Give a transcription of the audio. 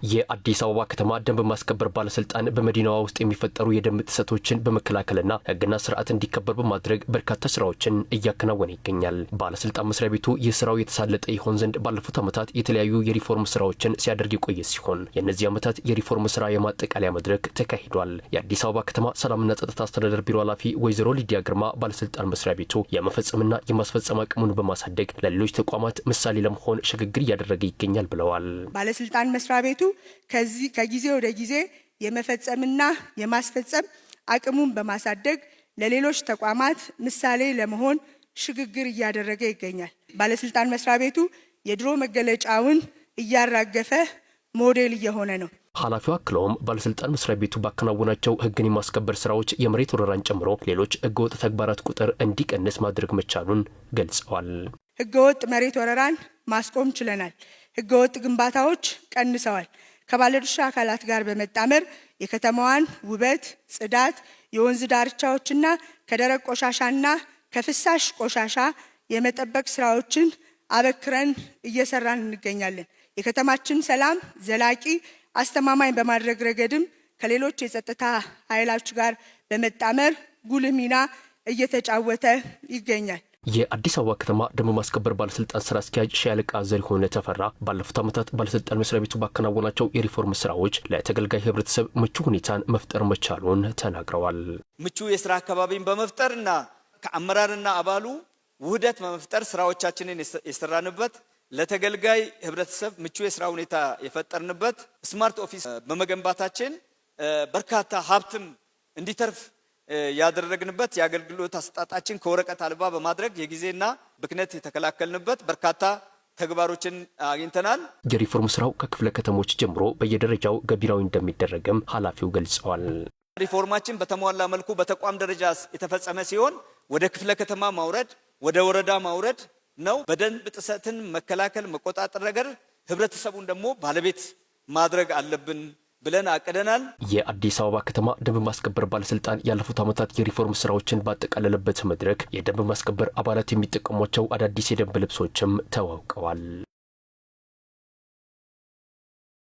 የአዲስ አበባ ከተማ ደንብ ማስከበር ባለስልጣን በመዲናዋ ውስጥ የሚፈጠሩ የደንብ ጥሰቶችን በመከላከልና ሕግና ስርዓት እንዲከበር በማድረግ በርካታ ስራዎችን እያከናወነ ይገኛል። ባለስልጣን መስሪያ ቤቱ የስራው የተሳለጠ ይሆን ዘንድ ባለፉት ዓመታት የተለያዩ የሪፎርም ስራዎችን ሲያደርግ የቆየ ሲሆን የእነዚህ ዓመታት የሪፎርም ስራ የማጠቃለያ መድረክ ተካሂዷል። የአዲስ አበባ ከተማ ሰላምና ጸጥታ አስተዳደር ቢሮ ኃላፊ ወይዘሮ ሊዲያ ግርማ ባለስልጣን መስሪያ ቤቱ የመፈጸምና የማስፈጸም አቅሙን በማሳደግ ለሌሎች ተቋማት ምሳሌ ለመሆን ሽግግር እያደረገ ይገኛል ብለዋል። ባለስልጣን መስሪያ ቤቱ ከጊዜ ወደ ጊዜ የመፈጸምና የማስፈጸም አቅሙን በማሳደግ ለሌሎች ተቋማት ምሳሌ ለመሆን ሽግግር እያደረገ ይገኛል። ባለስልጣን መስሪያ ቤቱ የድሮ መገለጫውን እያራገፈ ሞዴል እየሆነ ነው። ኃላፊው አክለውም ባለስልጣን መስሪያ ቤቱ ባከናወናቸው ሕግን የማስከበር ስራዎች የመሬት ወረራን ጨምሮ ሌሎች ህገወጥ ተግባራት ቁጥር እንዲቀንስ ማድረግ መቻሉን ገልጸዋል። ህገወጥ መሬት ወረራን ማስቆም ችለናል። ህገወጥ ግንባታዎች ቀንሰዋል። ከባለድርሻ አካላት ጋር በመጣመር የከተማዋን ውበት፣ ጽዳት፣ የወንዝ ዳርቻዎችና ከደረቅ ቆሻሻና ከፍሳሽ ቆሻሻ የመጠበቅ ስራዎችን አበክረን እየሰራን እንገኛለን። የከተማችን ሰላም ዘላቂ አስተማማኝ በማድረግ ረገድም ከሌሎች የጸጥታ ኃይሎች ጋር በመጣመር ጉልህ ሚና እየተጫወተ ይገኛል። የአዲስ አበባ ከተማ ደንብ ማስከበር ባለስልጣን ስራ አስኪያጅ ሻለቃ ዘሪሁን ተፈራ ባለፉት ዓመታት ባለስልጣን መስሪያ ቤቱ ባከናወናቸው የሪፎርም ስራዎች ለተገልጋይ ህብረተሰብ ምቹ ሁኔታን መፍጠር መቻሉን ተናግረዋል። ምቹ የስራ አካባቢን በመፍጠርና ከአመራርና አባሉ ውህደት በመፍጠር ስራዎቻችንን የሰራንበት ለተገልጋይ ህብረተሰብ ምቹ የስራ ሁኔታ የፈጠርንበት ስማርት ኦፊስ በመገንባታችን በርካታ ሀብትም እንዲተርፍ ያደረግንበት የአገልግሎት አሰጣጣችን ከወረቀት አልባ በማድረግ የጊዜና ብክነት የተከላከልንበት በርካታ ተግባሮችን አግኝተናል። የሪፎርም ስራው ከክፍለ ከተሞች ጀምሮ በየደረጃው ገቢራዊ እንደሚደረግም ኃላፊው ገልጸዋል። ሪፎርማችን በተሟላ መልኩ በተቋም ደረጃ የተፈጸመ ሲሆን ወደ ክፍለ ከተማ ማውረድ፣ ወደ ወረዳ ማውረድ ነው። በደንብ ጥሰትን መከላከል መቆጣጠር ነገር ህብረተሰቡን ደግሞ ባለቤት ማድረግ አለብን ብለን አቅደናል። የአዲስ አበባ ከተማ ደንብ ማስከበር ባለስልጣን ያለፉት ዓመታት የሪፎርም ስራዎችን ባጠቃለለበት መድረክ የደንብ ማስከበር አባላት የሚጠቀሟቸው አዳዲስ የደንብ ልብሶችም ተዋውቀዋል።